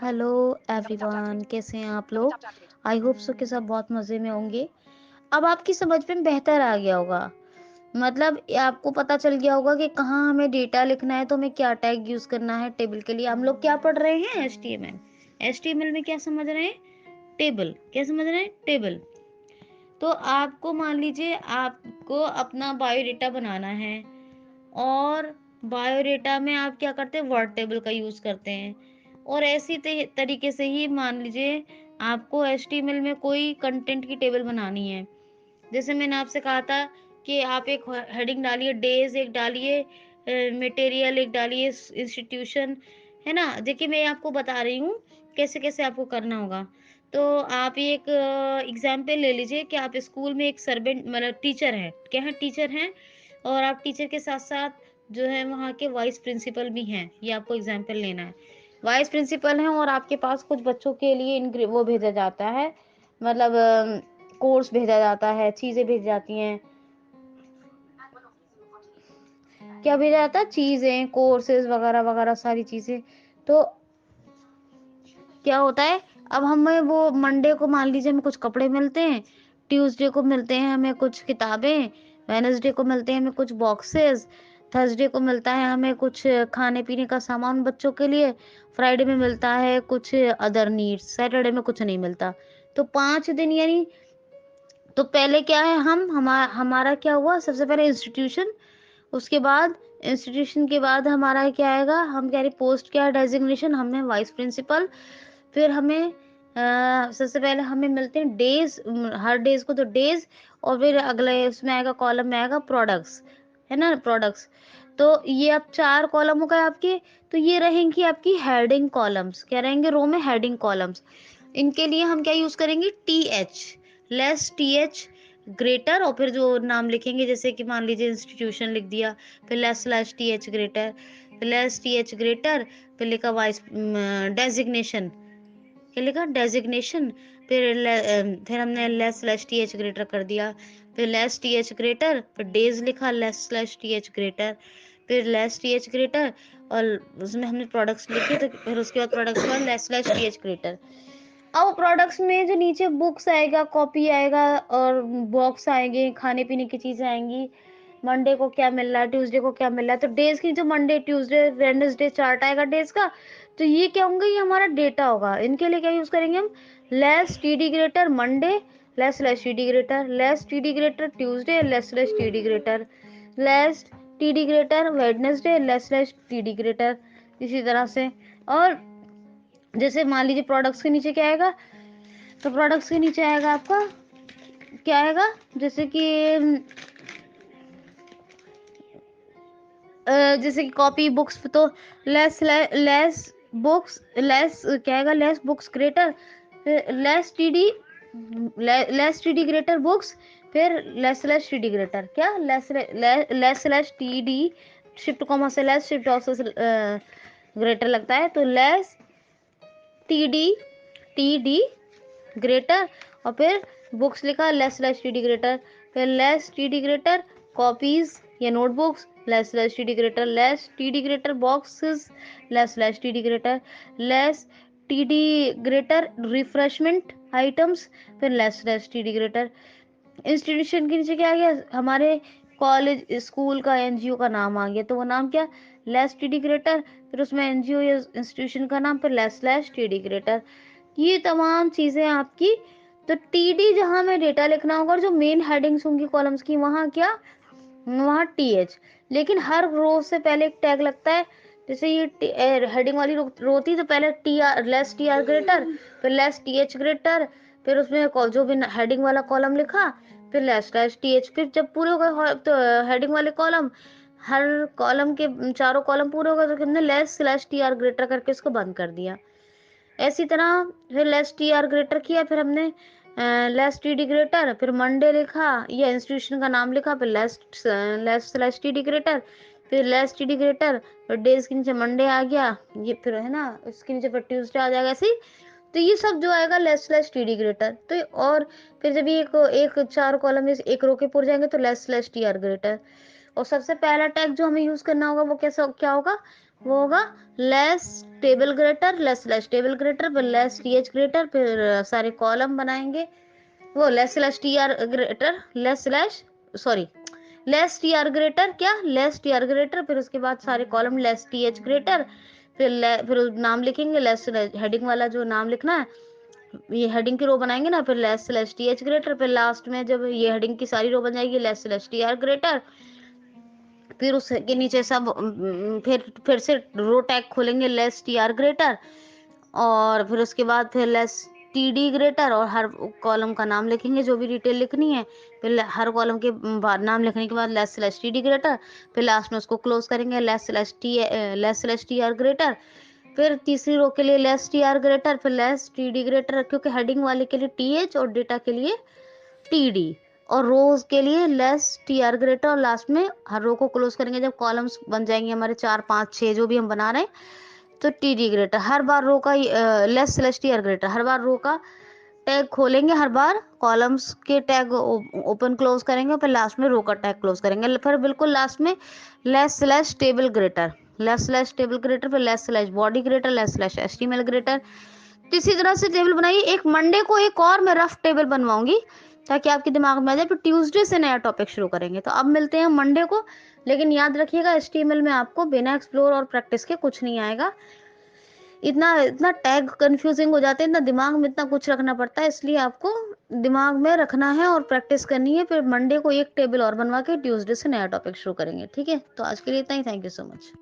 Hello everyone, कैसे हैं आप लोग। आई होप सो कि सब बहुत मज़े में होंगे। अब आपकी समझ में बेहतर आ गया होगा। मतलब ये आपको पता चल गया होगा कि कहाँ हमें डेटा लिखना है तो हमें क्या टैग यूज़ करना है टेबल के लिए। हम लोग क्या पढ़ रहे हैं, एचटीएमएल। एचटीएमएल में क्या समझ रहे हैं, टेबल। क्या समझ रहे हैं, टेबल। तो आपको मान लीजिए आपको अपना बायोडेटा बनाना है, और बायोडेटा में आप क्या करते हैं, वर्ड टेबल का यूज़ करते हैं। और ऐसी तरीके से ही मान लीजिए आपको एचटीएमएल में कोई कंटेंट की टेबल बनानी है। जैसे मैंने आपसे कहा था कि आप एक हेडिंग डालिए, डेज एक डालिए, मटेरियल एक डालिए, इंस्टीट्यूशन, है ना। देखिए मैं आपको बता रही हूँ कैसे कैसे आपको करना होगा। तो आप एक एग्जाम्पल ले लीजिए कि आप स्कूल में एक सर्वेंट मतलब टीचर हैं, क्या है, टीचर हैं। और आप टीचर के साथ साथ जो है वहाँ के वाइस प्रिंसिपल भी हैं। ये आपको एग्जाम्पल लेना है। वाइस प्रिंसिपल हैं और आपके पास कुछ बच्चों के लिए वो भेजा जाता है, मतलब कोर्स भेजा जाता है, चीजें भेजी जाती हैं। क्या भेजा जाता है, चीजें, कोर्सेज वगैरह वगैरह सारी चीजें। तो क्या होता है, अब हमें वो मंडे को मान लीजिए हमें कुछ कपड़े मिलते हैं, ट्यूसडे को मिलते हैं हमें कुछ किताबें, वेडनेसडे को मिलते हैं हमें कुछ बॉक्सेस, थर्सडे को मिलता है हमें कुछ खाने पीने का सामान बच्चों के लिए, फ्राइडे में मिलता है कुछ अदर नीड्स, सैटरडे में कुछ नहीं मिलता। तो 5 दिन यानी, तो पहले क्या है, हमारा क्या हुआ, सबसे पहले इंस्टीट्यूशन, उसके बाद इंस्टीट्यूशन के बाद हमारा क्या आएगा, हम कह रहे पोस्ट क्या है, डेजिग्नेशन, हमें वाइस प्रिंसिपल। फिर हमें सबसे पहले हमें मिलते हैं डेज, हर डेज को तो डेज। और फिर अगले उसमें आएगा, कॉलम में आएगा प्रोडक्ट्स, है ना, प्रोडक्ट्स। तो ये अब 4 कॉलम हो गए आपके। तो ये रहेंगी आपकी हेडिंग कॉलम्स, क्या रहेंगे, रो में हेडिंग कॉलम्स। इनके लिए हम क्या यूज करेंगे, T H, less T H greater, और फिर जो नाम लिखेंगे, जैसे कि मान लीजिए इंस्टीट्यूशन लिख दिया, फिर less slash T H greater, फिर लेस टी एच ग्रेटर, फिर लिखा वाइस डेजिग्नेशन, क्या लिखा, डेजिग्नेशन। फिर हमने less slash T H greater कर दिया, फिर लेस टी एच ग्रेटर, फिर डेज लिखा, less slash T H greater, फिर लेस टी एच ग्रेटर, और उसमें हमने प्रोडक्ट्स लिखे, तो फिर उसके बाद प्रोडक्ट्स के बाद less slash T H greater. अब प्रोडक्ट्स में जो नीचे बुक्स आएगा, कॉपी आएगा, और बॉक्स आएंगे, खाने पीने की चीजें आएंगी। मंडे को क्या मिल रहा है, ट्यूसडे को क्या मिल रहा है, तो डेज की जो मंडे ट्यूसडे वेडनेसडे चार्ट आएगा डेज का। तो ये क्या होंगे, ये हमारा डेटा होगा। इनके लिए क्या यूज करेंगे हम, less T D greater Monday, less slash T D greater, less T D greater Tuesday, less slash T D greater, less T D greater Wednesday, less slash T D greater. इसी तरह से। और जैसे मान लीजिए products के नीचे क्या आएगा, तो प्रोडक्ट्स के नीचे आएगा आपका क्या आएगा, जैसे कि जैसे कि कॉपी बुक्स, तो लेस लेस बुक्स, लेस क्या आएगा, लेस बुक्स ग्रेटर, फिर less T D greater books, फिर less less T D greater, क्या less less T D, shift comma से लेस, शिफ्ट ऑफ से ग्रेटर लगता है, तो लेस टी डी ग्रेटर, और फिर बुक्स लिखा, less less T D greater, फिर less T D greater copies या notebooks, less less T D greater, less T D greater boxes, less less T D greater, less T D greater refreshment items, फिर less less T D greater. Institution के नीचे क्या आ गया, हमारे college school का NGO का नाम आ गया, तो वो नाम क्या, लेस टी डी ग्रेटर, फिर उसमें एनजीओ या इंस्टीट्यूशन का नाम, फिर less less T D greater. ये तमाम चीजें आपकी। तो टीडी जहां में डेटा लिखना होगा, और जो मेन हेडिंग्स होंगी कॉलम्स की, वहां क्या, वहां टीएच। लेकिन हर रो से पहले एक टैग लगता है। जैसे ये हेडिंग वाली रो थी, तो पहले T R, less T R greater, फिर लेस टी एच ग्रेटर, फिर उसमें जो भी हेडिंग वाला कॉलम लिखा, फिर लेस लेस टी एच। फिर जब पूरे हो गए तो हेडिंग वाले कॉलम, हर कॉलम के 4 कॉलम पूरे हो गए, तो हमने less slash T R greater करके इसको बंद कर दिया। ऐसी तरह फिर लेस टी आर ग्रेटर किया, फिर हमने लेस टी डी ग्रेटर, फिर मंडे लिखा या इंस्टीट्यूशन का नाम लिखा, फिर less less slash T D greater, फिर लेस टी डी ग्रेटर, फिर डेज के नीचे मंडे आ गया, ये फिर है ना, इसके नीचे फिर ट्यूसडे आ जाएगा ऐसे ही। तो ये सब जो आएगा less slash T D greater. तो और फिर जब ये एक एक 4 कॉलम में एक रो के पूरे जाएंगे, तो less slash T R greater. और सबसे पहला टैग जो हमें यूज करना होगा वो कैसा क्या होगा, वो होगा less table greater, less slash table greater, फिर लेस टीएच ग्रेटर, फिर सारे कॉलम बनाएंगे। वो less slash T R greater, less slash sorry less T R greater, क्या लेस टी आर ग्रेटर, फिर उसके बाद सारे column less T H greater, फिर नाम लिखेंगे लेस हेडिंग वाला जो नाम लिखना है, ये हेडिंग की रो बनाएंगे ना, फिर less slash T H greater, फिर लास्ट में जब ये हेडिंग की सारी रो बन जाएगी less slash T R greater, फिर उसके नीचे सब फिर से रो टैग खोलेंगे लेस टी आर ग्रेटर, और फिर उसके बाद फिर लेस टी डी ग्रेटर, और हर कॉलम का नाम लिखेंगे जो भी डिटेल लिखनी है, फिर हर कॉलम के बाद नाम लिखने के बाद less slash T D greater, फिर लास्ट में उसको क्लोज करेंगे less slash T R greater, फिर तीसरी रो के लिए लेस टी आर ग्रेटर, फिर लेस टी डी ग्रेटर, क्योंकि हेडिंग वाले के लिए टी एच और डेटा के लिए टी डी, और रोज के लिए लेस टी आर ग्रेटर, और लास्ट में हर रो को क्लोज करेंगे जब कॉलम्स बन जाएंगे हमारे 4 5 6 जो भी हम बना रहे हैं, तो टी डी ग्रेटर, हर बार रो का less slash T R greater, हर बार रो का टैग खोलेंगे, हर बार कॉलम्स के टैग ओपन क्लोज करेंगे, फिर लास्ट में रो का टैग क्लोज करेंगे, फिर बिल्कुल लास्ट में less slash table greater, less slash table greater, फिर less slash body greater, less slash HTML greater. तो इसी तरह से टेबल बनाइए। एक मंडे को एक और मैं रफ टेबल बनवाऊंगी ताकि आपके दिमाग में आ जाए, फिर ट्यूसडे से नया टॉपिक शुरू करेंगे। तो अब मिलते हैं मंडे को, लेकिन याद रखिएगा एचटीएमएल में आपको बिना एक्सप्लोर और प्रैक्टिस के कुछ नहीं आएगा। इतना इतना टैग कंफ्यूजिंग हो जाते हैं, इतना दिमाग में इतना कुछ रखना पड़ता है, इसलिए आपको दिमाग में रखना है और प्रैक्टिस करनी है। फिर मंडे को एक टेबल और बनवा के ट्यूसडे से नया टॉपिक शुरू करेंगे। ठीक है, तो आज के लिए इतना ही। Thank you so much.